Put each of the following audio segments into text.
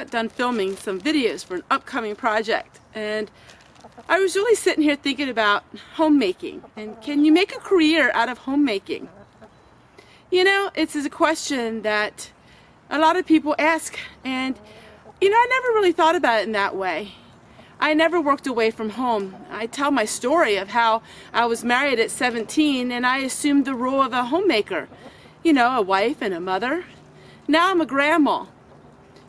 got done filming some videos for an upcoming project, and I was really sitting here thinking about homemaking, and can you make a career out of homemaking? You know, it's a question that a lot of people ask, and you know, I never really thought about it in that way. I never worked away from home. I tell my story of how I was married at 17 and I assumed the role of a homemaker. You know, a wife and a mother. Now I'm a grandma.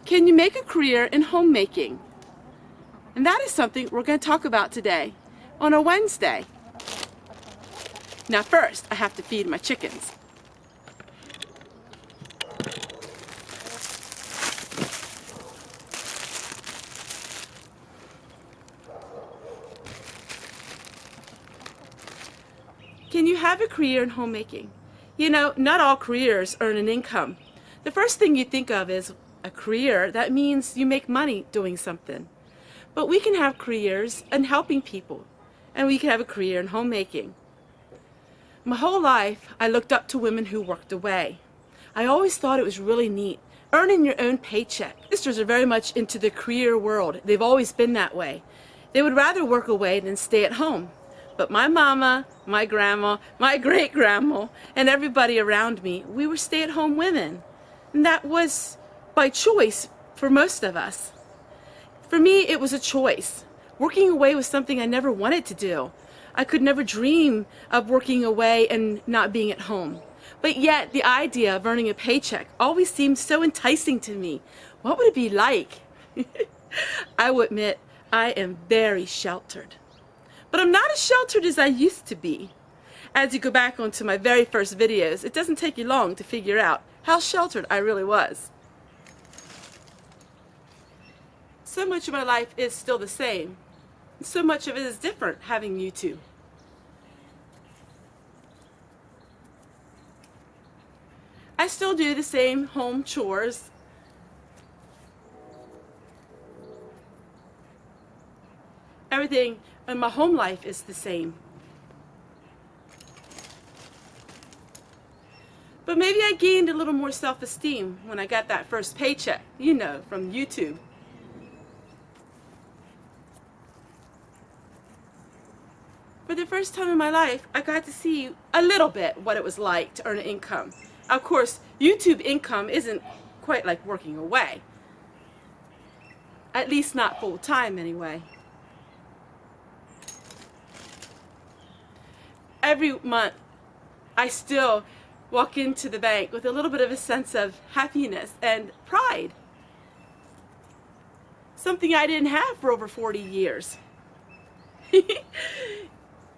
Can you make a career in homemaking? And that is something we're going to talk about today on a Wednesday. Now first, I have to feed my chickens. Can you have a career in homemaking? You know, not all careers earn an income. The first thing you think of is a career. That means you make money doing something. But we can have careers in helping people, and we can have a career in homemaking. My whole life, I looked up to women who worked away. I always thought it was really neat, earning your own paycheck. Sisters are very much into the career world. They've always been that way. They would rather work away than stay at home. But my mama, my grandma, my great-grandma, and everybody around me, we were stay-at-home women. And that was by choice for most of us. For me, it was a choice. Working away was something I never wanted to do. I could never dream of working away and not being at home. But yet, the idea of earning a paycheck always seemed so enticing to me. What would it be like? I will admit, I am very sheltered. But I'm not as sheltered as I used to be. As you go back onto my very first videos, it doesn't take you long to figure out how sheltered I really was. So much of my life is still the same. So much of it is different having YouTube. I still do the same home chores. Everything in my home life is the same. But maybe I gained a little more self-esteem when I got that first paycheck, you know, from YouTube. For the first time in my life, I got to see a little bit what it was like to earn an income. Of course, YouTube income isn't quite like working away. At least not full-time anyway. Every month, I still walk into the bank with a little bit of a sense of happiness and pride. Something I didn't have for over 40 years.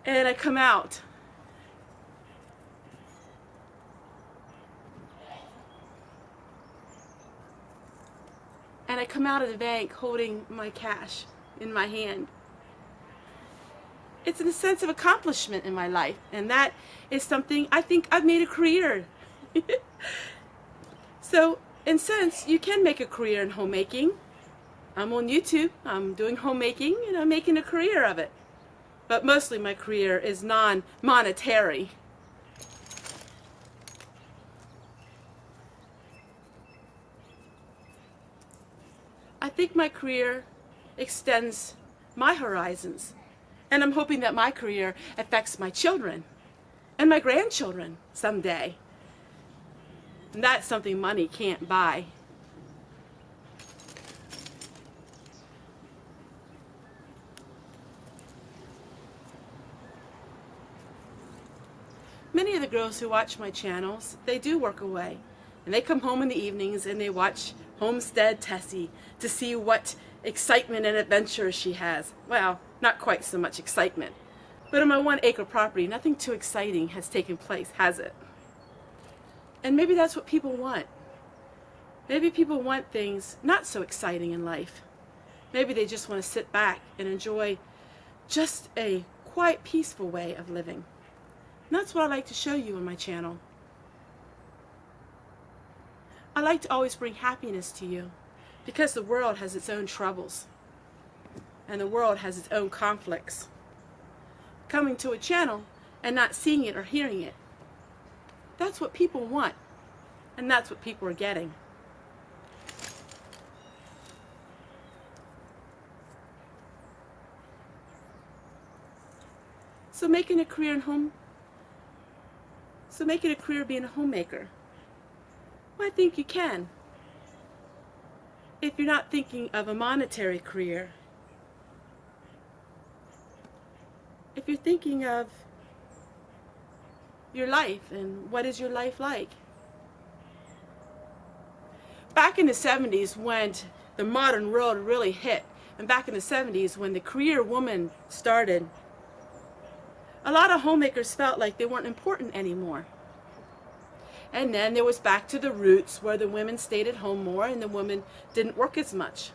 And I come out. And I come out of the bank holding my cash in my hand. It's a sense of accomplishment in my life, and that is something I think I've made a career. So, in a sense, you can make a career in homemaking. I'm on YouTube, I'm doing homemaking, and I'm making a career of it. But mostly my career is non-monetary. I think my career extends my horizons. And I'm hoping that my career affects my children and my grandchildren someday. And that's something money can't buy. Many of the girls who watch my channels, they do work away. And they come home in the evenings and they watch Homestead Tessie to see what excitement and adventure she has. Well, not quite so much excitement. But on my 1-acre property, nothing too exciting has taken place, has it? And maybe that's what people want. Maybe people want things not so exciting in life. Maybe they just want to sit back and enjoy just a quiet, peaceful way of living. And that's what I like to show you on my channel. I like to always bring happiness to you because the world has its own troubles and the world has its own conflicts. Coming to a channel and not seeing it or hearing it, that's what people want, and that's what people are getting. So make it a career being a homemaker. Well, I think you can. If you're not thinking of a monetary career, if you're thinking of your life and what is your life like. Back in the 70s when the modern world really hit, and back in the 70s when the career woman started, a lot of homemakers felt like they weren't important anymore. And then there was back to the roots where the women stayed at home more and the women didn't work as much.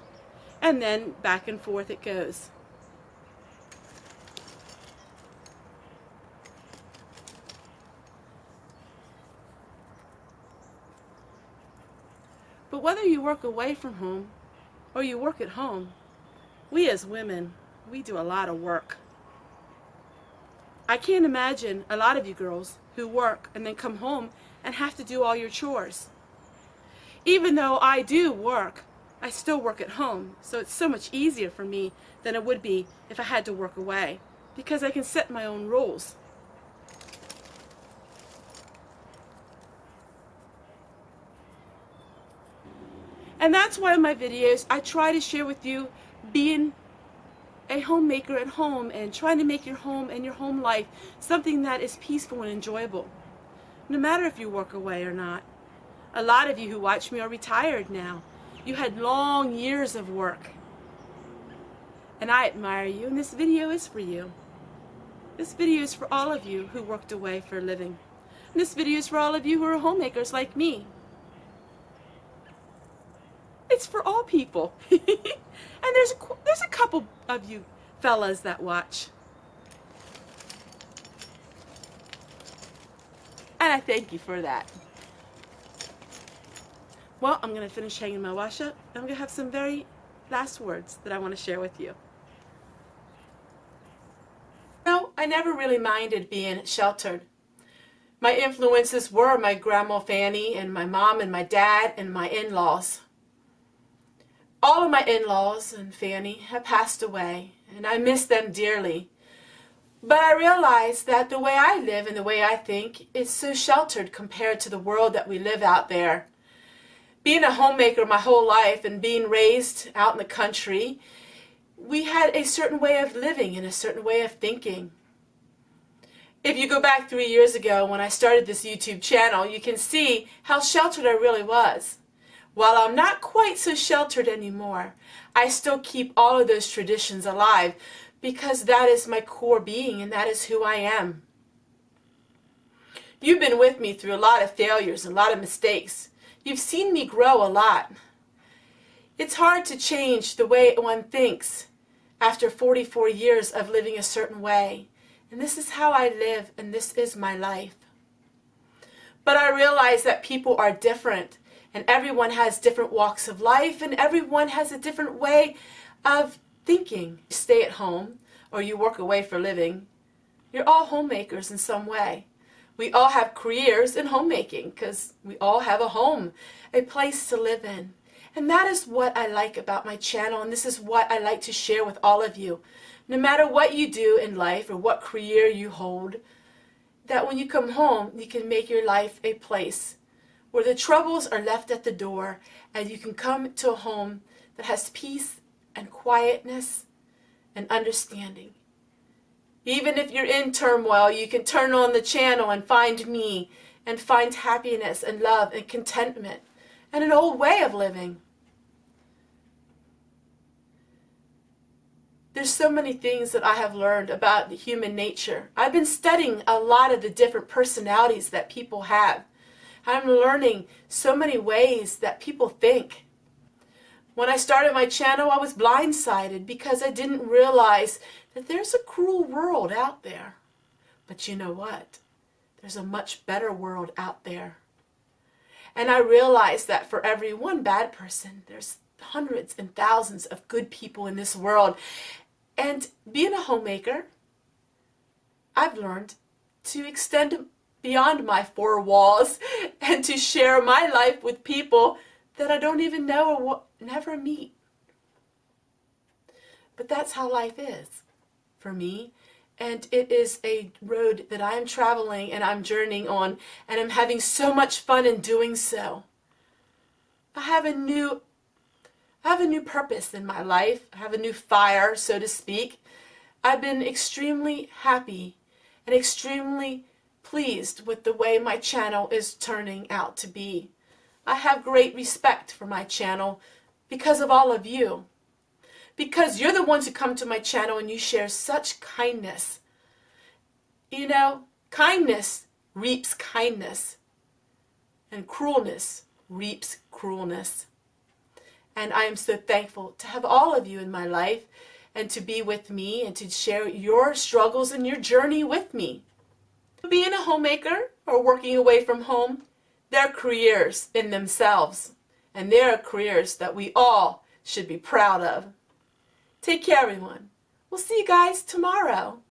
And then back and forth it goes. But whether you work away from home or you work at home, we as women, we do a lot of work. I can't imagine a lot of you girls who work and then come home and have to do all your chores. Even though I do work, I still work at home, so it's so much easier for me than it would be if I had to work away, because I can set my own rules. And that's why in my videos I try to share with you being a homemaker at home and trying to make your home and your home life something that is peaceful and enjoyable, no matter if you work away or not. A lot of you who watch me are retired now. You had long years of work. And I admire you, and this video is for you. This video is for all of you who worked away for a living. And this video is for all of you who are homemakers like me. It's for all people. And there's a couple of you fellas that watch. And I thank you for that. Well, I'm going to finish hanging my wash up. I'm going to have some very last words that I want to share with you. No, I never really minded being sheltered. My influences were my grandma Fanny and my mom and my dad and my in-laws. All of my in-laws and Fanny have passed away, and I miss them dearly. But I realize that the way I live and the way I think is so sheltered compared to the world that we live out there. Being a homemaker my whole life and being raised out in the country, we had a certain way of living and a certain way of thinking. If you go back 3 years ago when I started this YouTube channel, you can see how sheltered I really was. While I'm not quite so sheltered anymore, I still keep all of those traditions alive because that is my core being and that is who I am. You've been with me through a lot of failures and a lot of mistakes. You've seen me grow a lot. It's hard to change the way one thinks after 44 years of living a certain way. And this is how I live and this is my life. But I realize that people are different. And everyone has different walks of life, and everyone has a different way of thinking. You stay at home, or you work away for a living. You're all homemakers in some way. We all have careers in homemaking, because we all have a home, a place to live in. And that is what I like about my channel, and this is what I like to share with all of you. No matter what you do in life, or what career you hold, that when you come home, you can make your life a place where the troubles are left at the door and you can come to a home that has peace and quietness and understanding. Even if you're in turmoil, you can turn on the channel and find me and find happiness and love and contentment and an old way of living. There's so many things that I have learned about human nature. I've been studying a lot of the different personalities that people have. I'm learning so many ways that people think. When I started my channel, I was blindsided because I didn't realize that there's a cruel world out there. But you know what? There's a much better world out there. And I realized that for every one bad person, there's hundreds and thousands of good people in this world. And being a homemaker, I've learned to extend beyond my four walls and to share my life with people that I don't even know or will never meet. But that's how life is for me, And it is a road that I am traveling and I'm journeying on, and I'm having so much fun in doing so. I have a new purpose in my life. I have a new fire, so to speak. I've been extremely happy and extremely pleased with the way my channel is turning out to be. I have great respect for my channel because of all of you. Because you're the ones who come to my channel and you share such kindness. You know, kindness reaps kindness, and cruelness reaps cruelness. And I am so thankful to have all of you in my life and to be with me and to share your struggles and your journey with me. Being a homemaker or working away from home, they're careers in themselves, and they're careers that we all should be proud of. Take care, everyone. We'll see you guys tomorrow.